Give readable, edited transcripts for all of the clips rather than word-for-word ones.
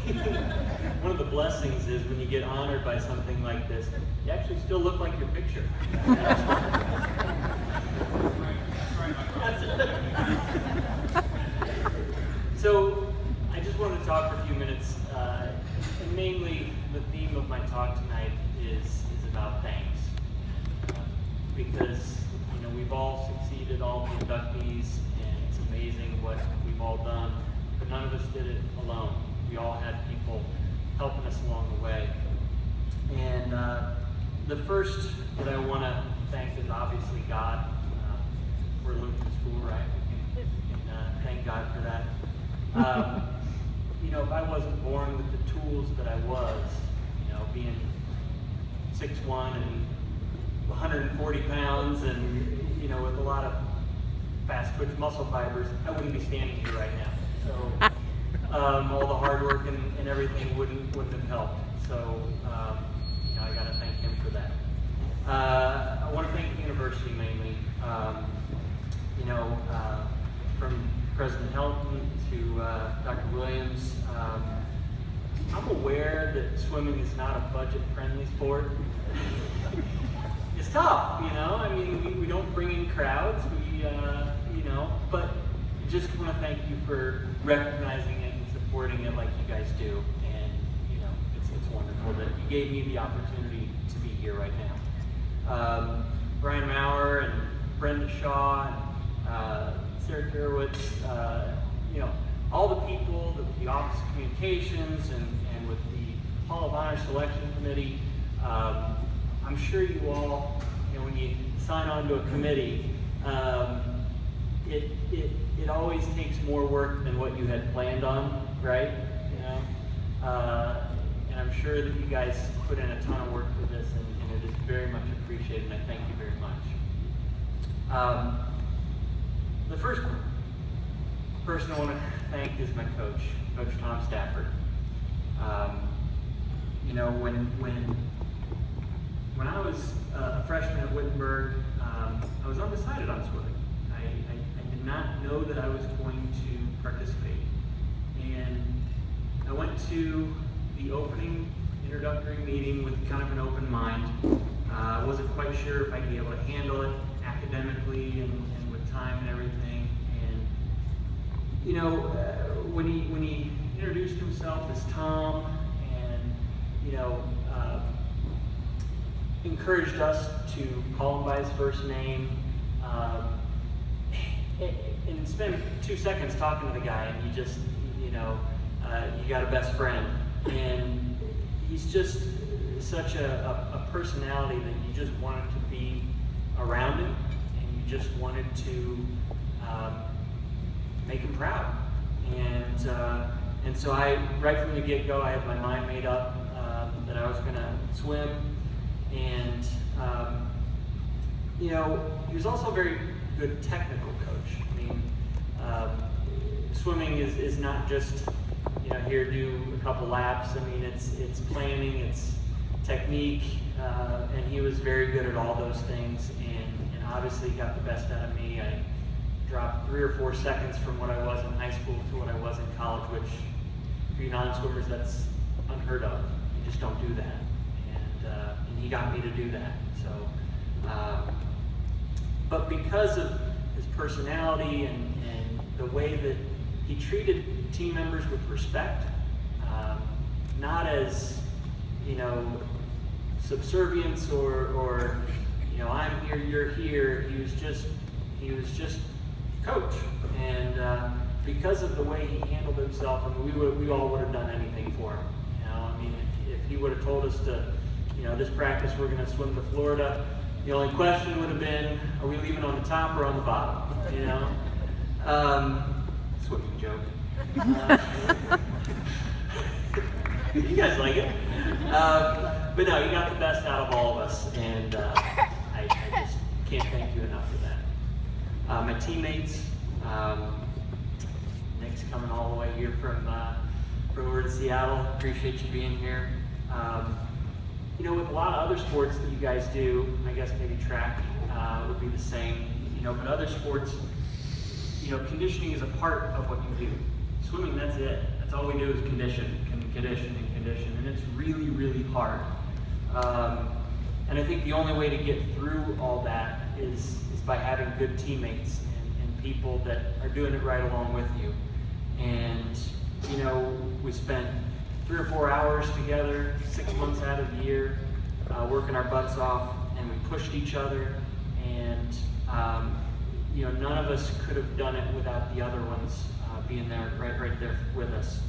one of the blessings is when you get honored by something like this, you actually still look like your picture. So I just wanted to talk for a few minutes, and mainly the theme of my talk tonight is about thanks. Because we've all succeeded, all the inductees, and it's amazing what we've all done, but none of us did it alone. We all had people helping us along the way. And the first that I want to thank is obviously God. We're a Lutheran school, right? We can thank God for that. If I wasn't born with the tools that I was, being 6'1" and 140 pounds and, with a lot of fast twitch muscle fibers, I wouldn't be standing here right now. So all the hard work and everything wouldn't have helped. So, I got to thank him for that. I want to thank the university mainly. From President Helton to Dr. Williams, I'm aware that swimming is not a budget-friendly sport. It's tough, we don't bring in crowds, but just want to thank you for recognizing it and supporting it like you guys do. And, it's wonderful that you gave me the opportunity to be here right now. Brian Maurer and Brenda Shaw and Sarah Kirowitz, all the people, the Office of Communications and with the Hall of Honor Selection Committee. I'm sure you all, when you sign on to a committee, it always takes more work than what you had planned on, right? And I'm sure that you guys put in a ton of work for this, and it is very much appreciated, and I thank you very much. The first person I want to thank is my coach, Coach Tom Stafford. When I was a freshman at Wittenberg, I was undecided on swimming. I did not know that I was going to participate. And I went to the opening introductory meeting with kind of an open mind. I wasn't quite sure if I'd be able to handle it academically and with time and everything. And when he introduced himself as Tom and encouraged us to call him by his first name, and spend 2 seconds talking to the guy, and you just, you got a best friend. And he's just such a personality that you just wanted to be around him, and you just wanted to make him proud. And so right from the get-go, I had my mind made up that I was going to swim. And he was also a very good technical coach. I mean, swimming is not just here, do a couple laps. I mean, it's planning, it's technique, and he was very good at all those things. And obviously got the best out of me. I dropped 3 or 4 seconds from what I was in high school to what I was in college, which for you non-swimmers, that's unheard of. You just don't do that. And he got me to do that. So, but because of his personality and the way that he treated team members with respect, not as subservience or I'm here, you're here. He was just coach, and because of the way he handled himself, I mean, we all would have done anything for him. I mean, if he would have told us to, this practice we're going to swim to Florida, the only question would have been, are we leaving on the top or on the bottom? Swimming joke. You guys like it. But no, you got the best out of all of us, and I just can't thank you enough for that. My teammates, Nick's coming all the way here from over in Seattle. Appreciate you being here. With a lot of other sports that you guys do, I guess maybe track would be the same, but other sports, conditioning is a part of what you do. Swimming, that's it. That's all we do is condition, and it's really, really hard. And I think the only way to get through all that is by having good teammates and people that are doing it right along with you. And you know, we spent 3 or 4 hours together, 6 months out of the year, working our butts off, and we pushed each other. And you know, none of us could have done it without the other ones being there, right there with us.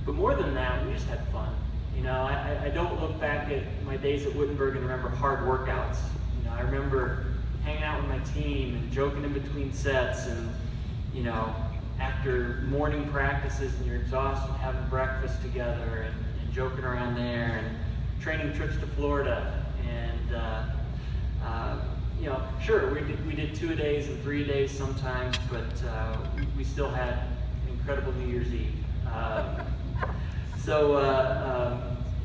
But more than that, we just had fun. You know, I don't look back at my days at Wittenberg and remember hard workouts. You know, I remember hanging out with my team and joking in between sets, and you know, after morning practices and you're exhausted, having breakfast together and joking around there, and training trips to Florida, and you know, sure, we did 2-a-days and 3-a-days sometimes, but we still had an incredible New Year's Eve. So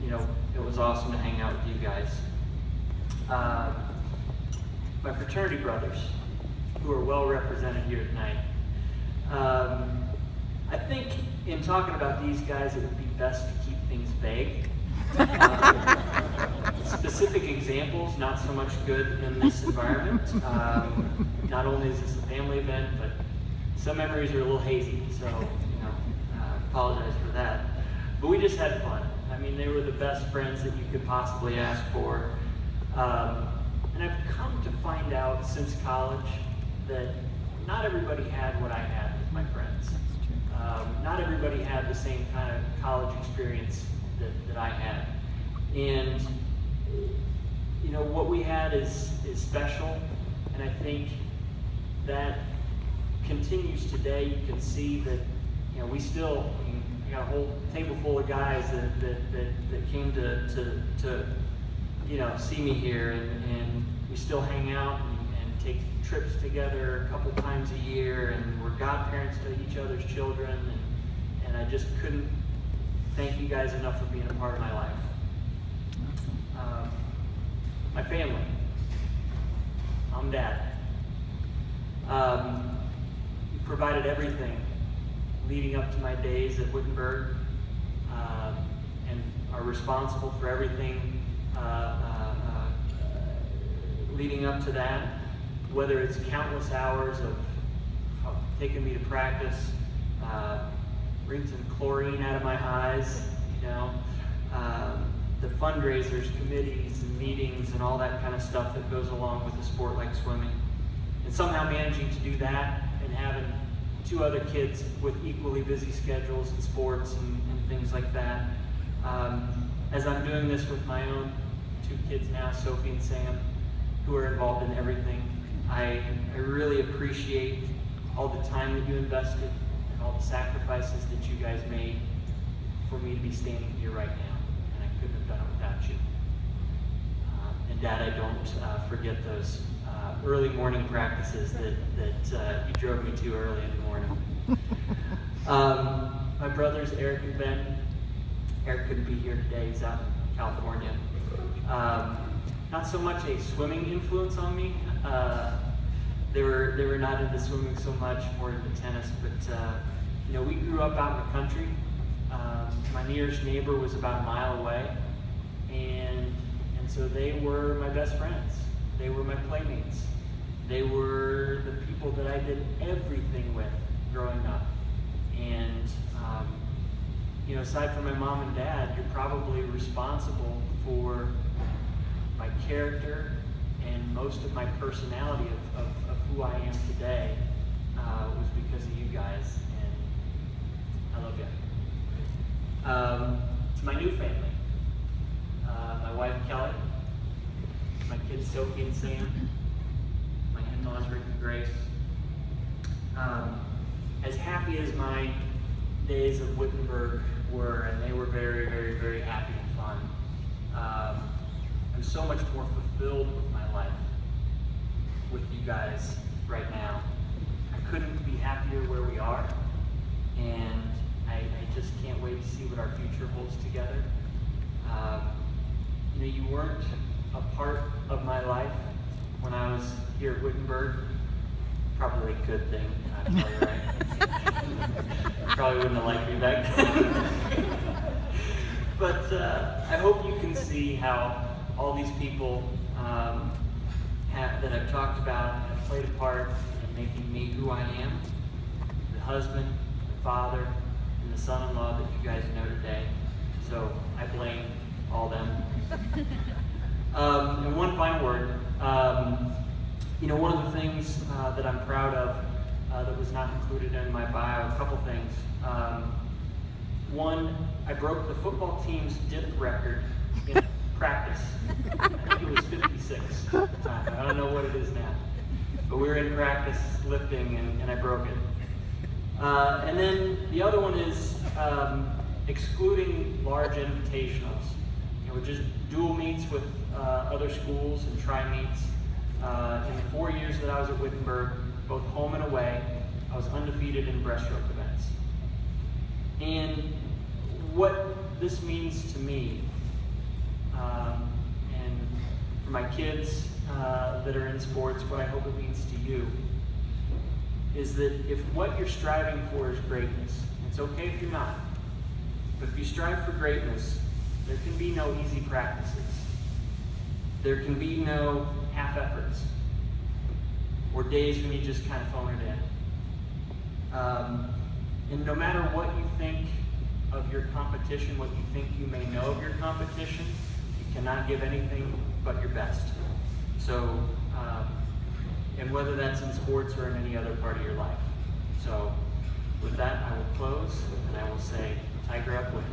you know, it was awesome to hang out with you guys. My fraternity brothers, who are well represented here tonight. I think in talking about these guys, it would be best to keep things vague. Specific examples, not so much good in this environment. Not only is this a family event, but some memories are a little hazy, so you know, apologize for that. But we just had fun. I mean, they were the best friends that you could possibly ask for. And I've come to find out since college that not everybody had what I had with my friends. Not everybody had the same kind of college experience that I had. And you know, what we had is special, and I think that continues today. You can see that, you know, we still, I mean, we got a whole table full of guys that came to you know, see me here, and we still hang out and take trips together a couple times a year, and we're godparents to each other's children, and I just couldn't thank you guys enough for being a part of my life. My family, mom, dad, you provided everything leading up to my days at Wittenberg, and are responsible for everything leading up to that, whether it's countless hours of taking me to practice, rinsing chlorine out of my eyes, you know, the fundraisers, committees, and meetings, and all that kind of stuff that goes along with a sport like swimming. And somehow managing to do that and having 2 other kids with equally busy schedules and sports and things like that. As I'm doing this with my own 2 kids now, Sophie and Sam, who are involved in everything, I really appreciate all the time that you invested and all the sacrifices that you guys made for me to be standing here right now. And I couldn't have done it without you. And Dad, I don't forget those early morning practices that you drove me to early in the morning. My brothers, Eric and Ben. Eric couldn't be here today, he's out in California. Not so much a swimming influence on me. They were not into swimming so much, more into tennis, but you know, we grew up out in the country. My nearest neighbor was about a mile away, and so they were my best friends. They were my playmates. They were the people that I did everything with growing up. And you know, aside from my mom and dad, you're probably responsible for my character and most of my personality of who I am today was because of you guys, and I love you. To my new family, my wife Kelly, my kids Sophie and Sam, my in-laws Rick and Grace. As happy as my days of Wittenberg were, and they were very, very, very happy and fun, I'm so much more fulfilled with my life with you guys right now. I couldn't be happier where we are, and I just can't wait to see what our future holds together. You know, you weren't a part of my life when I was here at Wittenberg. probably a good thing, probably right. Probably wouldn't have liked me back then. But I hope you can see how all these people that I've talked about have played a part in making me who I am, the husband, the father, and the son-in-law that you guys know today. So I blame all them. And one final word. One of the things that I'm proud of that was not included in my bio, a couple things. One, I broke the football team's dip record in practice. I think it was 56 at the time. I don't know what it is now. But we were in practice lifting and I broke it. And then the other one is excluding large invitationals. Just dual meets with other schools and tri-meets. In the 4 years that I was at Wittenberg, both home and away, I was undefeated in breaststroke events. And what this means to me, and for my kids that are in sports, what I hope it means to you, is that if what you're striving for is greatness, it's okay if you're not, but if you strive for greatness, there can be no easy practices. There can be no half efforts or days when you just kind of phone it in. And no matter what you think of your competition, what you think you may know of your competition, you cannot give anything but your best. So, and whether that's in sports or in any other part of your life. So, with that, I will close and I will say, Tiger up, win.